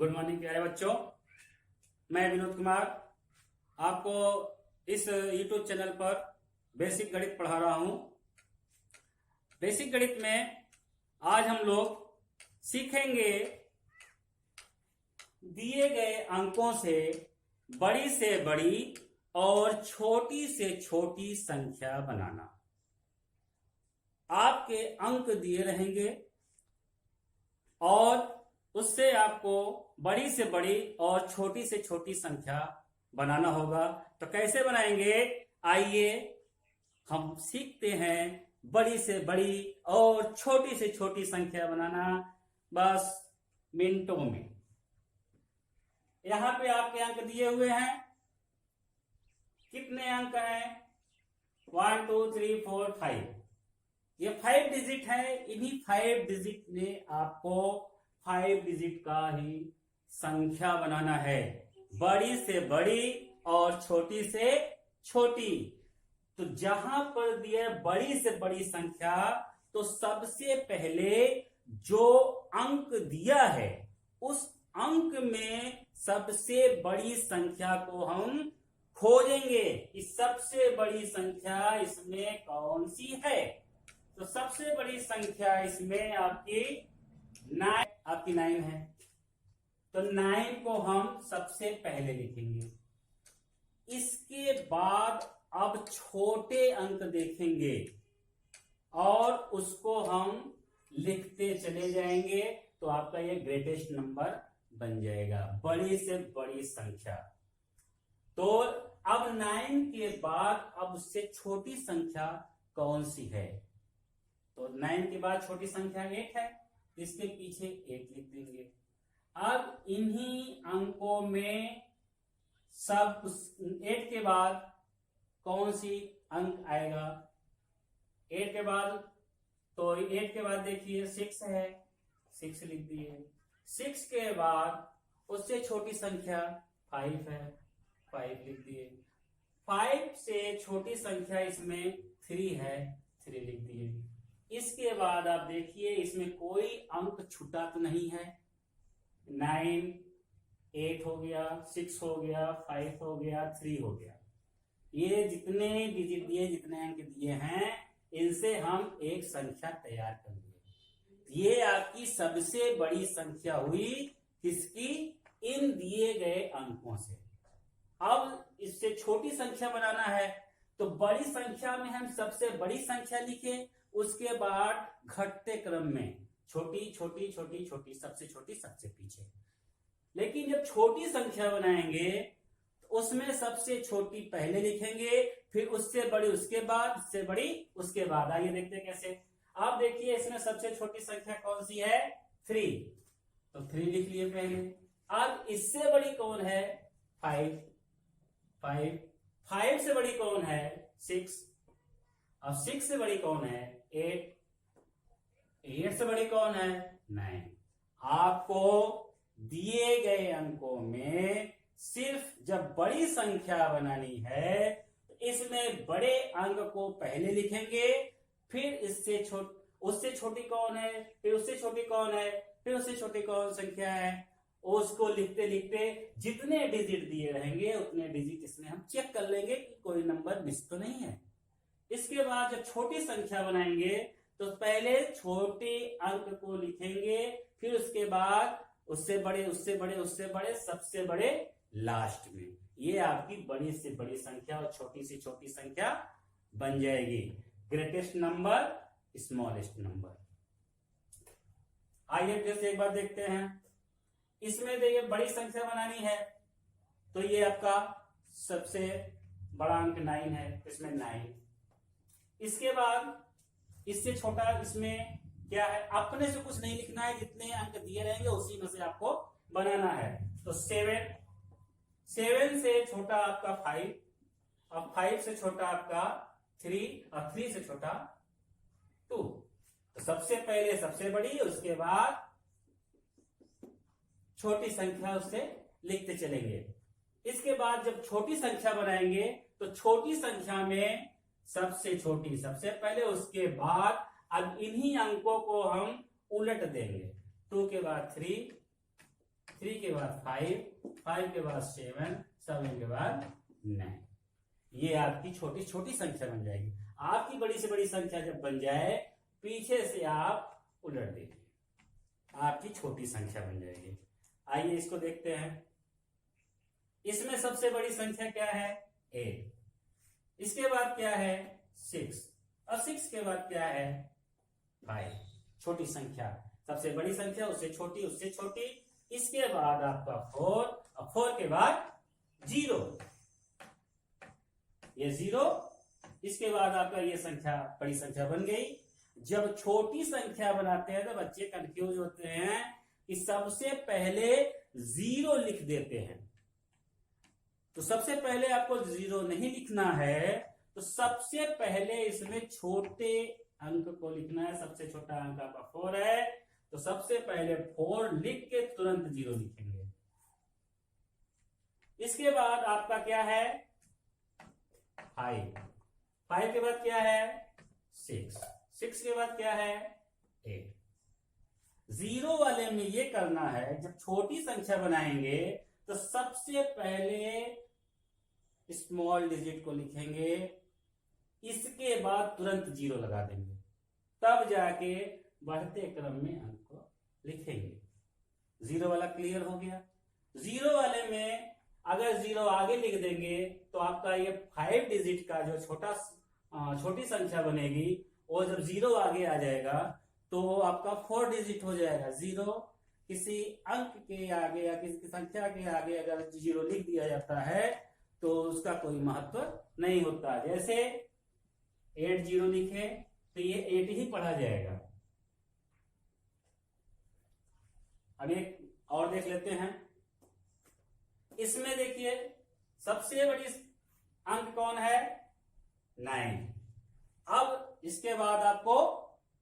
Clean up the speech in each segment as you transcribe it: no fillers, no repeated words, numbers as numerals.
Good morning प्यारे बच्चों। मैं विनोद कुमार आपको इस YouTube चैनल पर बेसिक गणित पढ़ा रहा हूं। बेसिक गणित में आज हम लोग सीखेंगे दिए गए अंकों से बड़ी और छोटी से छोटी संख्या बनाना। आपके अंक दिए रहेंगे और उससे आपको बड़ी से बड़ी और छोटी से छोटी संख्या बनाना होगा। तो कैसे बनाएंगे, आइए हम सीखते हैं बड़ी से बड़ी और छोटी से छोटी संख्या बनाना, बस मिनटों में। यहां पे आपके अंक दिए हुए हैं। कितने अंक हैं? 1 2 3 4 5। ये 5 डिजिट है। इन्हीं 5 डिजिट में आपको 5 डिजिट का ही संख्या बनाना है, बड़ी से बड़ी और छोटी से छोटी। तो जहां पर दिया बड़ी से बड़ी संख्या, तो सबसे पहले जो अंक दिया है उस अंक में सबसे बड़ी संख्या को हम खोजेंगे कि सबसे बड़ी संख्या इसमें कौन सी है। तो सबसे बड़ी संख्या इसमें आपकी 9 है। तो 9 को हम सबसे पहले लिखेंगे। इसके बाद अब छोटे अंक देखेंगे और उसको हम लिखते चले जाएंगे। तो आपका ये ग्रेटेस्ट नंबर बन जाएगा, बड़ी से बड़ी संख्या। तो अब 9 के बाद अब उससे छोटी संख्या कौन सी है? तो 9 के बाद छोटी संख्या 8 है, इसके पीछे 8 लिख देंगे। अब इन्हीं अंकों में सब 8 के बाद कौन सी अंक आएगा? 8 के बाद, तो 8 के बाद देखिए 6 है, 6 लिख दिए। 6 के बाद उससे छोटी संख्या 5 है, 5 लिख दिए। 5 से छोटी संख्या इसमें 3 है, 3 लिख दिए। इसके बाद आप देखिए इसमें कोई अंक छूटा तो नहीं है। 9 8 हो गया, 6 हो गया, 5 हो गया, 3 हो गया। ये जितने डिजिट दिए, जितने अंक दिए हैं, इनसे हम एक संख्या तैयार करेंगे। ये आपकी सबसे बड़ी संख्या हुई किसकी? इन दिए गए अंकों से। अब इससे छोटी संख्या बनाना है, तो बड़ी संख्या में हम सबसे बड़ी संख्या लिखे, उसके बाद घटते क्रम में छोटी छोटी छोटी छोटी, सबसे छोटी सबसे पीछे। लेकिन जब छोटी संख्या बनाएंगे तो उसमें सबसे छोटी पहले लिखेंगे, फिर उससे बड़ी उसके बाद, उससे बड़ी उसके बाद। आइए देखते हैं कैसे। आप देखिए इसमें सबसे छोटी संख्या कौन सी है? 3। तो 3 लिख लिए पहले। अब इससे बड़ी कौन है? 5। 5 से बड़ी कौन है? 6। अब 6 से बड़ी कौन है? 8। 8 से बड़ी कौन है? 9। आपको दिए गए अंकों में सिर्फ जब बड़ी संख्या बनानी है तो इसमें बड़े अंक को पहले लिखेंगे, फिर उससे छोटी कौन है, फिर उससे छोटी कौन है, फिर उससे छोटी कौन संख्या है, उसको लिखते लिखते जितने डिजिट दिए रहेंगे उतने डिजिट इसमें हम चेक कर लेंगे कि कोई नंबर मिस तो नहीं है। इसके बाद जब छोटी संख्या बनाएंगे तो पहले छोटे अंक को लिखेंगे, फिर उसके बाद उससे बड़े, उससे बड़े, उससे बड़े, सबसे बड़े लास्ट में। ये आपकी बड़ी से बड़ी संख्या और छोटी से छोटी संख्या बन जाएगी। Greatest number, smallest number. आइए फिर से एक बार देखते हैं। इसमें देखिए बड़ी संख्या बनानी है, तो ये आपका सबसे बड़ा अंक 9 है, इसमें 9। इसके बाद इससे छोटा इसमें क्या है? अपने से कुछ नहीं लिखना है, जितने अंक दिए रहेंगे उसी में से आपको बनाना है। तो 7 से छोटा आपका 5, और 5 से छोटा आपका 3, और 3 से छोटा 2। तो सबसे पहले सबसे बड़ी, उसके बाद छोटी संख्या उससे लिखते चलेंगे। इसके बाद जब छोटी संख्या बनाएंगे तो छोटी संख्या में सबसे छोटी सबसे पहले, उसके बाद अब इन्हीं अंकों को हम उलट देंगे। 2 के बाद 3, 3 के बाद 5, 5 के बाद 7, 7 के बाद 9। ये आपकी छोटी छोटी संख्या बन जाएगी। आपकी बड़ी से बड़ी संख्या जब बन जाए, पीछे से आप उलट दीजिए, आपकी छोटी संख्या बन जाएगी। आइए इसको देखते हैं। इसमें सबसे बड़ी संख्या क्या है? 8। इसके बाद क्या है? 6। और 6 के बाद क्या है? 5। छोटी संख्या, सबसे बड़ी संख्या उससे छोटी, उससे छोटी। इसके बाद आपका 4, और 4 के बाद 0, ये 0। इसके बाद आपका ये संख्या बड़ी संख्या बन गई। जब छोटी संख्या बनाते हैं तो बच्चे कंफ्यूज होते हैं कि सबसे पहले 0 लिख देते हैं। तो सबसे पहले आपको 0 नहीं लिखना है, तो सबसे पहले इसमें छोटे अंक को लिखना है। सबसे छोटा अंक आपका 4 है, तो सबसे पहले 4 लिख के तुरंत 0 लिखेंगे। इसके बाद आपका क्या है? 5। 5 के बाद क्या है? 6। 6 के बाद क्या है? 8। 0 वाले में ये करना है, जब छोटी संख्या बनाएंगे तो सबसे पहले स्मॉल डिजिट को लिखेंगे, इसके बाद तुरंत 0 लगा देंगे, तब जाके बढ़ते क्रम में अंक को लिखेंगे। 0 वाला क्लियर हो गया। 0 वाले में अगर 0 आगे लिख देंगे तो आपका ये 5 डिजिट का जो छोटी संख्या बनेगी, वो जब 0 आगे आ जाएगा तो आपका 4 डिजिट हो जाएगा। 0 किसी अंक के आगे या किसी संख्या के आगे अगर 0 लिख दिया जाता है तो उसका कोई महत्व नहीं होता। जैसे 8 0 लिखे तो ये 8 ही पढ़ा जाएगा। अब एक और देख लेते हैं। इसमें देखिए सबसे बड़ी अंक कौन है? 9। अब इसके बाद आपको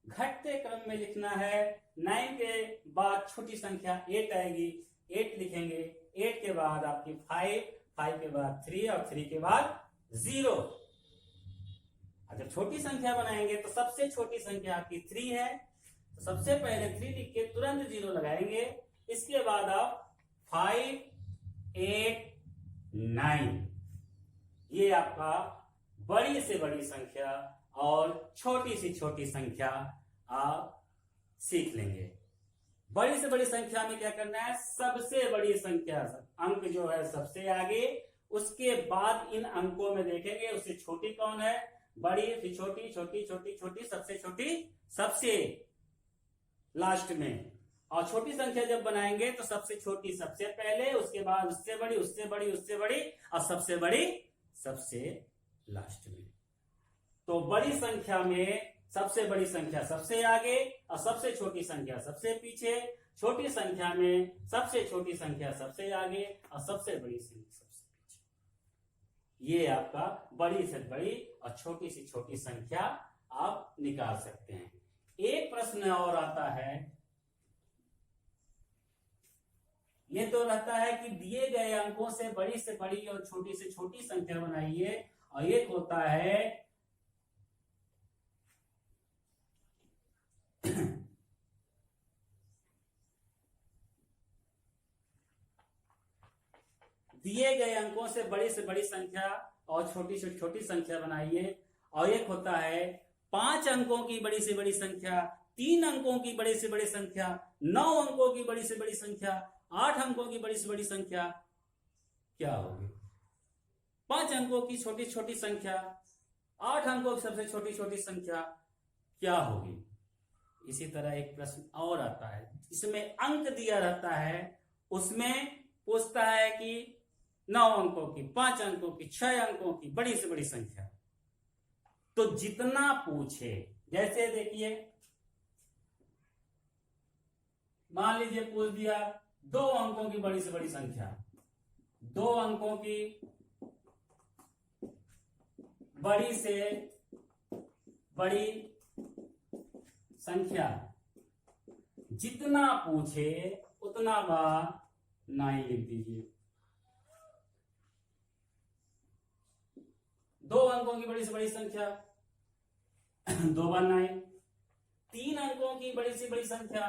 घटते क्रम में लिखना है। 9 के बाद छोटी संख्या 8 आएगी, 8 लिखेंगे। 8 के बाद आपकी 5, 5 के बाद 3 और 3 के बाद 0। जब छोटी संख्या बनाएंगे तो सबसे छोटी संख्या आपकी 3 है, तो सबसे पहले 3 लिख के तुरंत 0 लगाएंगे। इसके बाद आप 5, 8, 9, ये आपका बड़ी से बड़ी संख्या और छोटी से छोटी संख्या आप सीख लेंगे। बड़ी से बड़ी संख्या में क्या करना है? सबसे बड़ी संख्या अंक जो है सबसे आगे, उसके बाद इन अंकों में देखेंगे उससे छोटी कौन है? बड़ी, फिर छोटी, छोटी, छोटी, छोटी, सबसे छोटी सबसे लास्ट में। और छोटी संख्या जब बनाएंगे तो सबसे छोटी सबसे पहले, उसके बाद उससे बड़ी, उससे बड़ी, उससे बड़ी, और सबसे बड़ी सबसे लास्ट में। तो बड़ी संख्या में सबसे बड़ी संख्या सबसे आगे और सबसे छोटी संख्या सबसे पीछे। छोटी संख्या में सबसे छोटी संख्या सबसे आगे और सबसे बड़ी संख्या सबसे पीछे। ये आपका बड़ी से बड़ी और छोटी से छोटी संख्या आप निकाल सकते हैं। एक प्रश्न और आता है, ये तो रहता है कि दिए गए अंकों से बड़ी और छोटी से छोटी संख्या बनाइए, और एक होता है दिए गए अंकों से बड़ी संख्या और छोटी से छोटी संख्या बनाइए। और एक होता है 5 अंकों की बड़ी से बड़ी संख्या, 3 अंकों की बड़ी से बड़ी संख्या, 9 अंकों की बड़ी से बड़ी संख्या, 8 अंकों की बड़ी से बड़ी संख्या क्या होगी? 5 अंकों की छोटी छोटी संख्या, 8 अंकों की सबसे छोटी छोटी संख्या क्या होगी? इसी तरह एक प्रश्न और आता है, इसमें अंक दिया रहता है, उसमें पूछता है कि 9 अंकों की, 5 अंकों की, 6 अंकों की बड़ी से बड़ी संख्या। तो जितना पूछे, जैसे देखिए मान लीजिए पूछ दिया 2 अंकों की बड़ी से बड़ी संख्या, 2 अंकों की बड़ी से बड़ी संख्या, जितना पूछे उतना बार 9 लिख दीजिए। 2 अंकों की बड़ी से बड़ी संख्या 2 बार 9। 3 अंकों की बड़ी से बड़ी संख्या,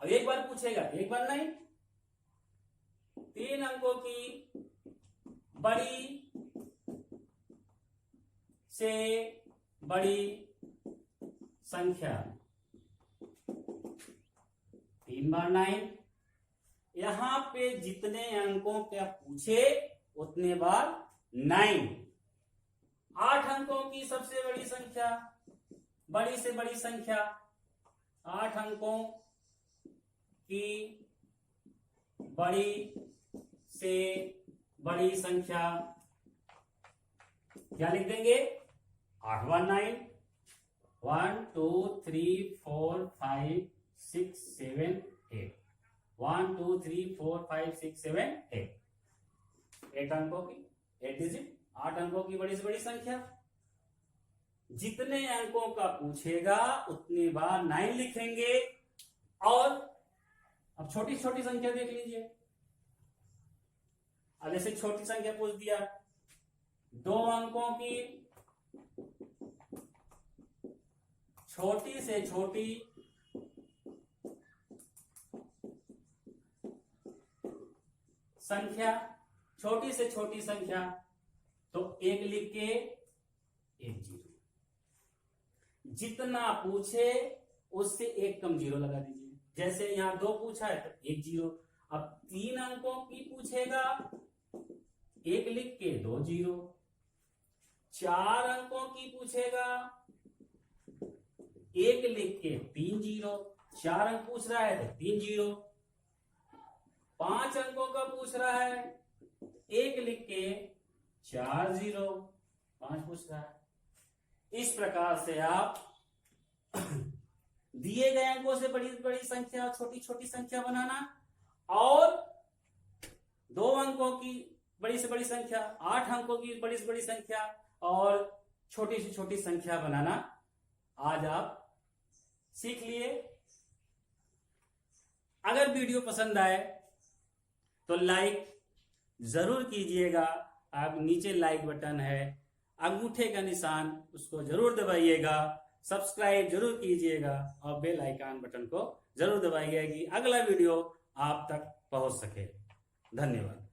अब एक बार पूछेगा, एक बार नहीं, 3 अंकों की बड़ी से बड़ी संख्या, 3 बार 9। यहां पे जितने अंकों का पूछे उतने बार 9। 8 अंकों की सबसे बड़ी संख्या, बड़ी से बड़ी संख्या, 8 अंकों की बड़ी से बड़ी संख्या, क्या लिख देंगे? 8 बार 9, 1 2 3 4 5 6 7 8, 1 2 3 4 5 6 7 8, 8 अंकों की, 8 डिजिट, 8 अंकों की बड़ी से बड़ी संख्या। जितने अंकों का पूछेगा उतनी बार 9 लिखेंगे। और अब छोटी छोटी संख्या देख लीजिए। अब जैसे छोटी संख्या पूछ दिया, 2 अंकों की छोटी से छोटी संख्या, छोटी से छोटी संख्या, तो 1 लिख के 1 0। जितना पूछे उससे 1 कम 0 लगा दीजिए। जैसे यहां 2 पूछा है तो 1 0। अब 3 अंकों की पूछेगा, 1 लिख के 2 0। 4 अंकों की पूछेगा, 1 लिख के 3 0। 4 अंक पूछ रहा है तो 3 0। 5 अंकों का पूछ रहा है, 1 लिख के 4 0। 5 पूछ रहा है। इस प्रकार से आप दिए गए अंकों से बड़ी बड़ी संख्या, छोटी छोटी संख्या बनाना, और 2 अंकों की बड़ी से बड़ी संख्या, 8 अंकों की बड़ी से बड़ी संख्या और छोटी से छोटी संख्या बनाना आज आप सीख लिए। अगर वीडियो पसंद आए तो लाइक जरूर कीजिएगा। आप नीचे लाइक बटन है, अंगूठे का निशान, उसको जरूर दबाइएगा। सब्सक्राइब जरूर कीजिएगा और बेल आइकन बटन को जरूर दबाइएगा कि अगला वीडियो आप तक पहुंच सके। धन्यवाद।